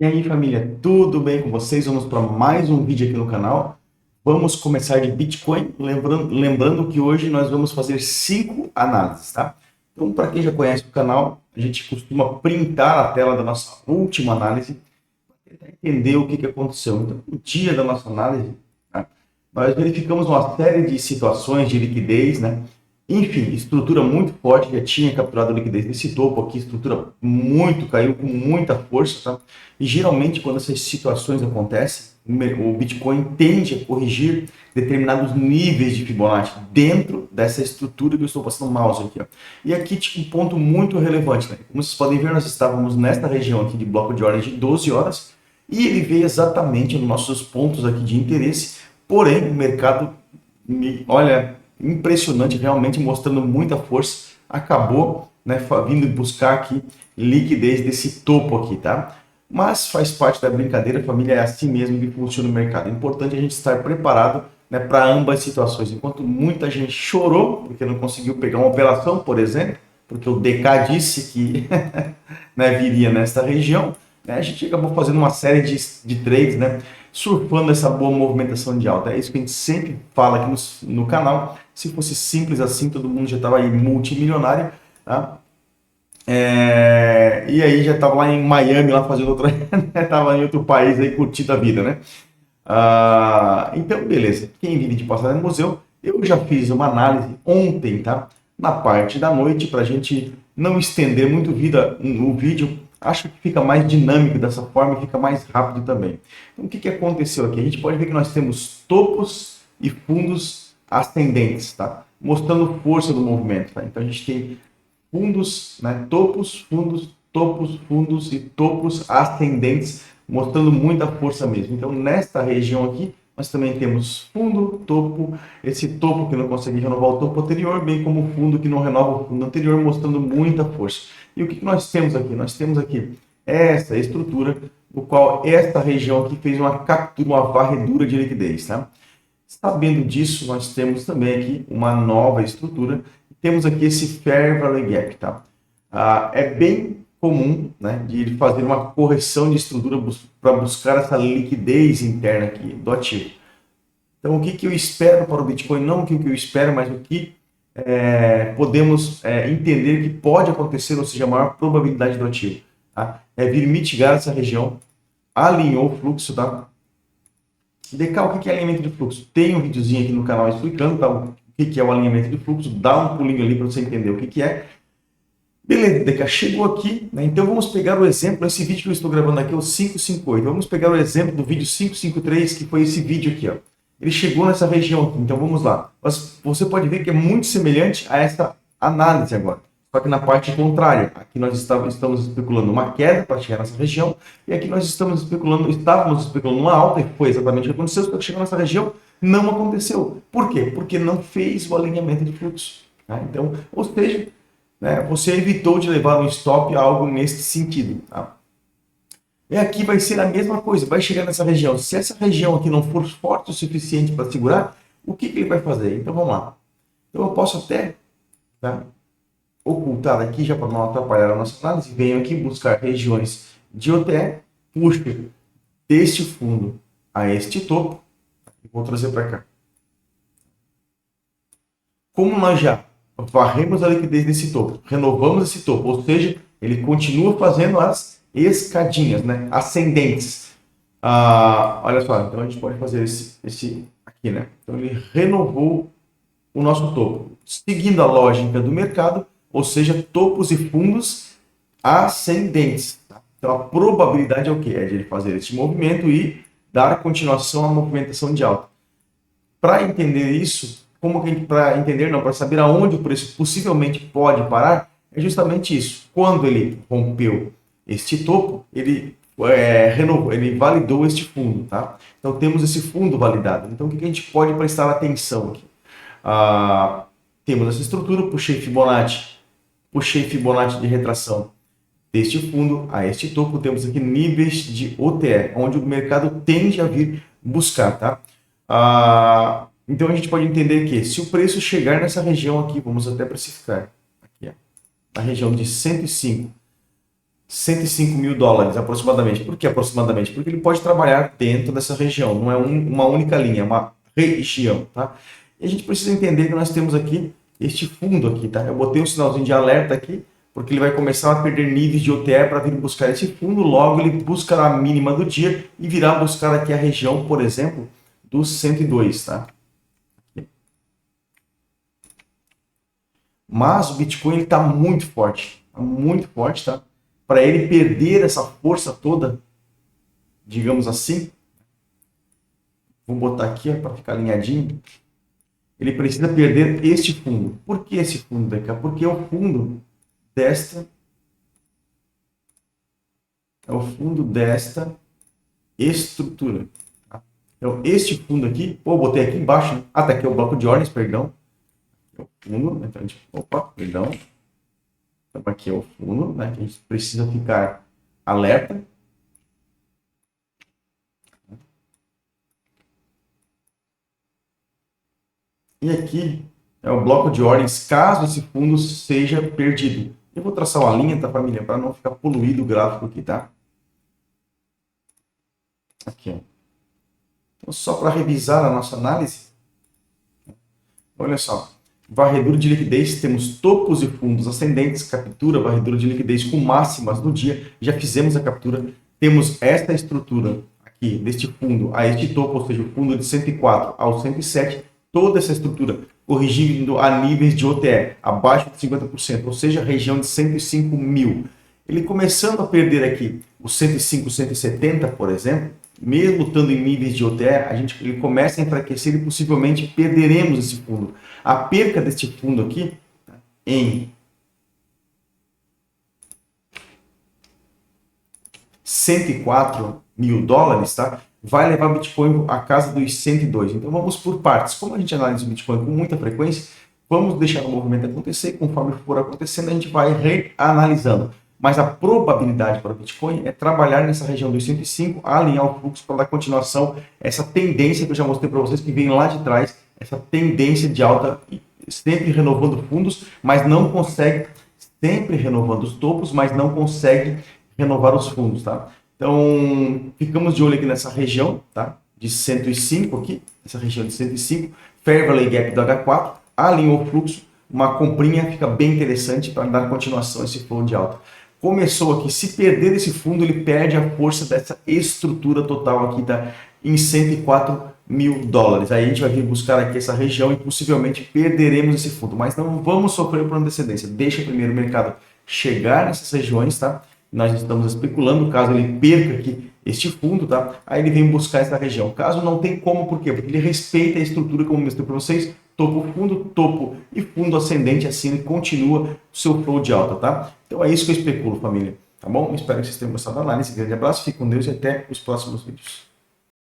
E aí, família, tudo bem com vocês? Vamos para mais um vídeo aqui no canal. Vamos começar de Bitcoin, lembrando que hoje nós vamos fazer 5 análises, tá? Então, para quem já conhece o canal, a gente costuma printar a tela da nossa última análise para tentar entender o que aconteceu. Então, no dia da nossa análise, tá? Nós verificamos uma série de situações de liquidez, né? Enfim, estrutura muito forte, já tinha capturado a liquidez desse topo aqui, estrutura muito, caiu com muita força, tá? E geralmente quando essas situações acontecem, o Bitcoin tende a corrigir determinados níveis de Fibonacci dentro dessa estrutura que eu estou passando o mouse aqui, ó. E aqui tipo, um ponto muito relevante, né? Como vocês podem ver, nós estávamos nesta região aqui de bloco de ordem de 12 horas e ele veio exatamente nos nossos pontos aqui de interesse, porém o mercado, olha, impressionante, realmente mostrando muita força, acabou, né, vindo buscar aqui liquidez desse topo aqui, tá? Mas faz parte da brincadeira, família, é assim mesmo que funciona o mercado. É importante a gente estar preparado, né, para ambas situações. Enquanto muita gente chorou porque não conseguiu pegar uma operação, por exemplo, porque o DK disse que né, viria nesta região, né, a gente acabou fazendo uma série de trades, né, surfando essa boa movimentação de alta. É isso que a gente sempre fala aqui no canal. Se fosse simples assim, todo mundo já estava aí multimilionário, tá? E aí já estava lá em Miami, lá fazendo outra, estava em outro país aí curtindo a vida, né? Então, beleza. Quem vive de passagem no museu, eu já fiz uma análise ontem, tá? Na parte da noite, para a gente não estender muito o vídeo, acho que fica mais dinâmico dessa forma e fica mais rápido também. Então, o que aconteceu aqui? A gente pode ver que nós temos topos e fundos ascendentes, tá? Mostrando força do movimento, tá? Então, a gente tem fundos, né? Topos, fundos e topos ascendentes, mostrando muita força mesmo. Então, nesta região aqui, nós também temos fundo, topo, esse topo que não consegue renovar o topo anterior, bem como o fundo que não renova o fundo anterior, mostrando muita força. E o que nós temos aqui? Nós temos aqui essa estrutura, no qual esta região aqui fez uma captura, uma varredura de liquidez, tá? Sabendo disso, nós temos também aqui uma nova estrutura. Temos aqui esse Fair Value Gap, tá? É bem comum, né, de ele fazer uma correção de estrutura para buscar essa liquidez interna aqui do ativo. Então, o que eu espero para o Bitcoin? Não o que eu espero, mas o que podemos entender que pode acontecer, ou seja, a maior probabilidade do ativo. Tá? É vir mitigar essa região, alinhou o fluxo, tá? DK, o que é alinhamento de fluxo? Tem um videozinho aqui no canal explicando, tá? O que é o alinhamento de fluxo, dá um pulinho ali para você entender o que é. Beleza, DK, chegou aqui, né? Então vamos pegar o exemplo, esse vídeo que eu estou gravando aqui é o 558, vamos pegar o exemplo do vídeo 553, que foi esse vídeo aqui, ó. Ele chegou nessa região aqui, então vamos lá. Mas você pode ver que é muito semelhante a essa análise agora, só que na parte contrária. Aqui nós estamos especulando uma queda para chegar nessa região, e aqui nós estávamos especulando uma alta, e foi exatamente o que aconteceu, só que chegou nessa região, não aconteceu. Por quê? Porque não fez o alinhamento de fluxo. Tá? Então, ou seja, né, você evitou de levar um stop a algo nesse sentido. Tá? E aqui vai ser a mesma coisa, vai chegar nessa região. Se essa região aqui não for forte o suficiente para segurar, o que ele vai fazer? Então vamos lá. Então eu posso até, tá, ocultar aqui, já para não atrapalhar a nossa análise, venho aqui buscar regiões de OTE, puxo deste fundo a este topo, e vou trazer para cá. Como nós já varremos a liquidez desse topo, renovamos esse topo, ou seja, ele continua fazendo as escadinhas, né, ascendentes. Olha só, então a gente pode fazer esse aqui, né? Então ele renovou o nosso topo, seguindo a lógica do mercado, ou seja, topos e fundos ascendentes. Tá? Então a probabilidade é o que? É de ele fazer esse movimento e dar continuação à movimentação de alta. Para entender isso, para saber aonde o preço possivelmente pode parar, é justamente isso. Quando ele rompeu este topo, ele renovou, ele validou este fundo, tá? Então temos esse fundo validado. Então o que a gente pode prestar atenção aqui? Temos essa estrutura, puxei Fibonacci de retração deste fundo a este topo, temos aqui níveis de OTE, onde o mercado tende a vir buscar, tá? Então a gente pode entender que se o preço chegar nessa região aqui, vamos até precificar, aqui, ó, na região de 105, 105 mil dólares aproximadamente. Por que aproximadamente? Porque ele pode trabalhar dentro dessa região, não é uma única linha, é uma região, tá? E a gente precisa entender que nós temos aqui este fundo aqui, tá? Eu botei um sinalzinho de alerta aqui, porque ele vai começar a perder níveis de OTE para vir buscar esse fundo, logo ele buscará a mínima do dia e virá buscar aqui a região, por exemplo, dos 102, tá? Mas o Bitcoin está muito forte, tá? Para ele perder essa força toda, digamos assim, vou botar aqui para ficar alinhadinho, ele precisa perder este fundo. Por que esse fundo, Deca? Porque é o fundo desta estrutura. Tá? Então, este fundo aqui, eu botei aqui embaixo, né? Até aqui é o bloco de ordens, perdão. É o fundo, então a gente, perdão. Então, aqui é o fundo, né? Que a gente precisa ficar alerta. E aqui é o bloco de ordens, caso esse fundo seja perdido. Eu vou traçar uma linha, tá, família? Para não ficar poluído o gráfico aqui, tá? Aqui, ó. Então, só para revisar a nossa análise, olha só. Varredura de liquidez, temos topos e fundos ascendentes, captura, varredura de liquidez com máximas no dia, já fizemos a captura, temos esta estrutura aqui, deste fundo a este topo, ou seja, o fundo de 104 ao 107, toda essa estrutura corrigindo a níveis de OTE, abaixo de 50%, ou seja, região de 105 mil. Ele começando a perder aqui os 105, 170, por exemplo, mesmo estando em níveis de OTE, ele começa a enfraquecer e possivelmente perderemos esse fundo. A perca deste fundo aqui, tá, em 104 mil dólares, tá, vai levar o Bitcoin à casa dos 102. Então vamos por partes. Como a gente analisa o Bitcoin com muita frequência, vamos deixar o movimento acontecer. Conforme for acontecendo, a gente vai reanalisando. Mas a probabilidade para o Bitcoin é trabalhar nessa região dos 105, alinhar o fluxo para dar continuação a essa tendência que eu já mostrei para vocês, que vem lá de trás, essa tendência de alta, sempre renovando fundos, mas não consegue, sempre renovando os topos, mas não consegue renovar os fundos, tá? Então, ficamos de olho aqui nessa região, tá? De 105 aqui, essa região de 105, Fair Value Gap do H4, alinhou o fluxo, uma comprinha fica bem interessante para dar continuação a esse flow de alta. Começou aqui, se perder esse fundo, ele perde a força dessa estrutura total aqui, tá? Em 104 mil dólares. Aí a gente vai vir buscar aqui essa região e possivelmente perderemos esse fundo, mas não vamos sofrer por antecedência. Deixa primeiro o mercado chegar nessas regiões, tá? Nós estamos especulando, caso ele perca aqui este fundo, tá? Aí ele vem buscar essa região. Caso não tem como, por quê? Porque ele respeita a estrutura, como eu mostrei para vocês, topo, topo e fundo ascendente, assim ele continua o seu flow de alta, tá? Então é isso que eu especulo, família, tá bom? Espero que vocês tenham gostado da análise. Grande abraço, fique com Deus e até os próximos vídeos.